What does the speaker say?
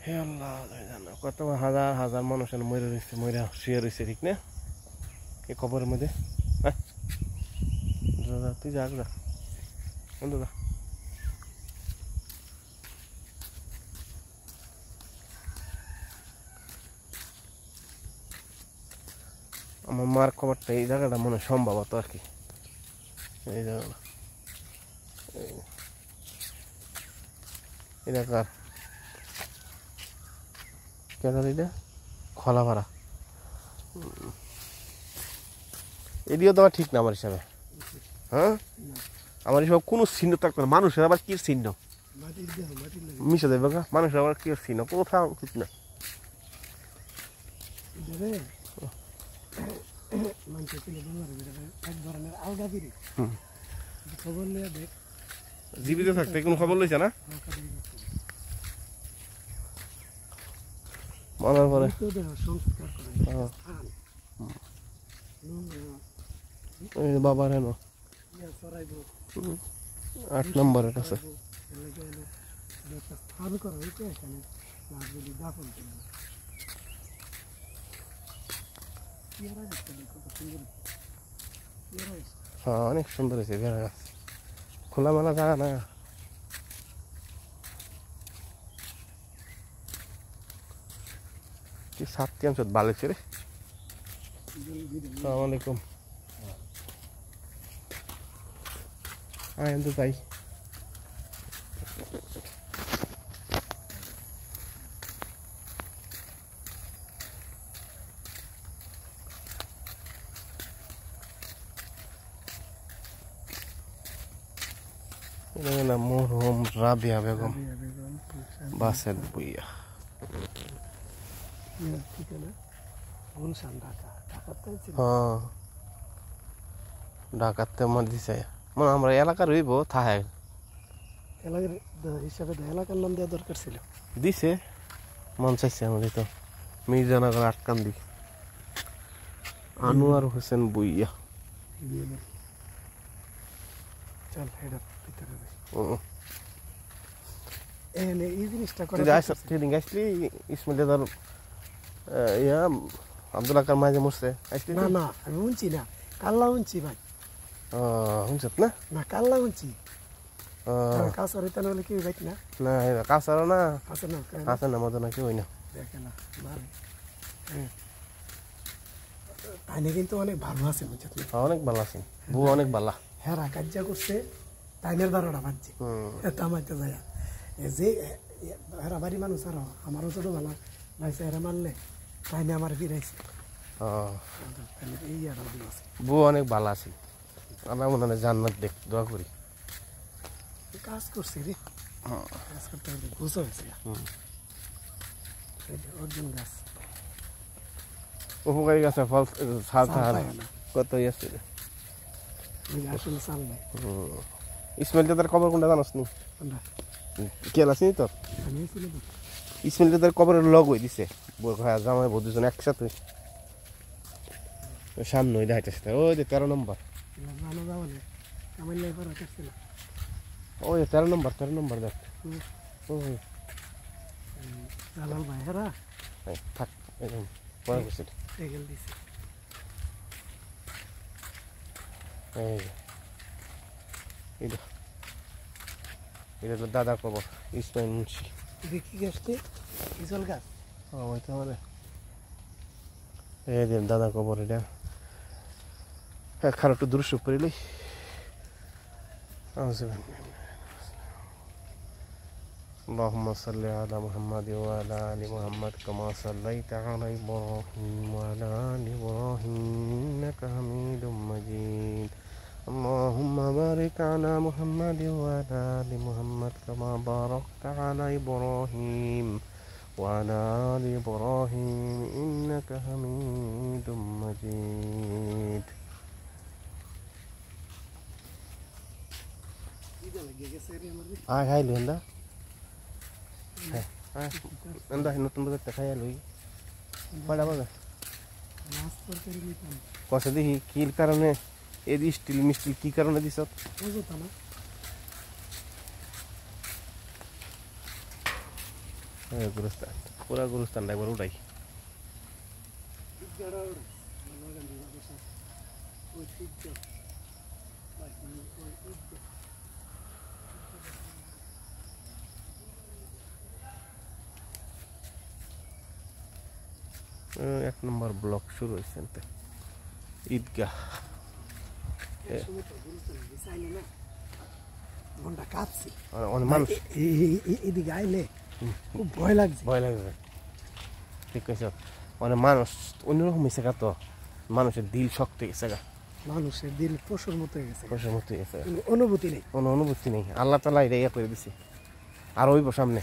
হে আল্লাহ জানো কত হাজার হাজার মানুষের মরে রয়েছে, মরে শুয়ে রয়েছে, ঠিক না? এই কবরের মধ্যে তুই যা যা বন্ধু যা। আমার মার খবরটা এই জায়গাটা মনে হয় সম্ভবত আর কি, এই জায়গাটা এটা কার কেন এটা খোলা ভাড়া এদিও তো ঠিক না আমার হিসাবে। হ্যাঁ আমার হিসাবে কোনো চিহ্ন থাকতো না, মানুষের আবার কি চিহ্ন মিশে দেবে, মানুষের আবার কি চিহ্ন কোথাও ঠিক না। জীবিত থাকতে কোনো খবর লইছে না মানার পরে বাবার হেন 8 নম্বরের কাছে হ্যাঁ অনেক সুন্দর হয়েছে বেড়া গাছ, খোলামেলা জায়গা না। কি সাতটি অংশ ভালো ছিল রে। আসসালামু আলাইকুম। তো তাই মরহুম রাবিয়া বেগম বাসের বইয়া ঢাকাতে আমার দিছে মানে আমরা এলাকার হইব থাহে এলাকার হিসাবে এলাকার নাম দেওয়া দরকার ছিল, দিছে মন চাইছে আমাদের তো মির্জানগর আটকান্দি আনোয়ার হোসেন বইয়া। চল এটা ভিতরে এই জিনিসটা ইসমাইল দাদার ইয়া আব্দুল আকার মাঝে মরছে আসলি না? না আমি শুনছি না, কাল্লা শুনছি ভাই। শুনছত না? না কাল্লা শুনছি, কাছার এটা হলে কি ভাই না? না কাছারও না আছে না, আছে না মতো না কি হই না দেখে না তাইনে কিন্তু অনেক ভালো আছে বুঝছো, অনেক ভালো আছে, বউ অনেক ভালো। হ্যাঁ কাজ্জা করছে তাইনের 12টা বাজছে তামাইতে যায় যে হেরা বাড়ি মানুষ আরো আমারও ছোট ভালো ভাইছে হেরা মারলে তাইনে আমার ফিরাইছে। বউ অনেক ভালো আছে, আমরা মনে হয় জান্নাত দেখ দোয়া করি। কাজ করছি রে, কাজ করতে করতে গুছো হয়েছে অর্জুন গাছ, উপকারী গাছে ফল ছাল থাকে কত আছে আসলে চাল নাই। ইসমাইল দাদার কবর কোনটা জানাস নি? কেল আসিনি তোর? ইসমাইল দাদার কবরের লগ হয়ে দিছে জামাই বউ দুজন একসাথে সামনে ওই দেখাইতেছে, ওই যে 13 নম্বর, ওই 13 নম্বর 13 নম্বর দেখ থাক পরে বসে এটা দাদা কবর ইসমাইল মুন্সি। দেখি গাছটি ইজল গাছ ওইটা মানে এই যে দাদা কবর, এটা খারাপ একটু দৃশ্য করিলি। اللهم صل على محمد وعلى آل محمد كما صليت على إبراهيم وعلى آل إبراهيم إنك حميد مجيد اللهم بارك على محمد وعلى آل محمد كما باركت على إبراهيم وعلى آل إبراهيم إنك حميد مجيد খাইলি এন্দা এন্দা নতুন বাজারটা খাইয়া লই কয়টা বাজে কষে দেখি কি কারণে এই স্টিল মিস্টিল কি কারণে দিছ? গুরুস্থান পুরা গুরুস্থানটা একবার উঠাই এক নম্বর ব্লক শুরু হয়েছে ঈদগাহ মনটা কাঁপছে অনেক মানুষ এদিকে আইলে খুব ভয় লাগছে ভয় লাগবে ঠিক আছে অনেক মানুষ অন্যরকম হয়েছে গা তো মানুষের দিল শক্ত হয়ে গেছে গা মানুষের দিল পশুর মতো হয়ে গেছে পয়সার মতো হয়ে গেছে কোনো অনুভূতি নেই কোনো অনুভূতি নেই আল্লাহ তালা এটা ইয়ে করে দিছে আর ওইব সামনে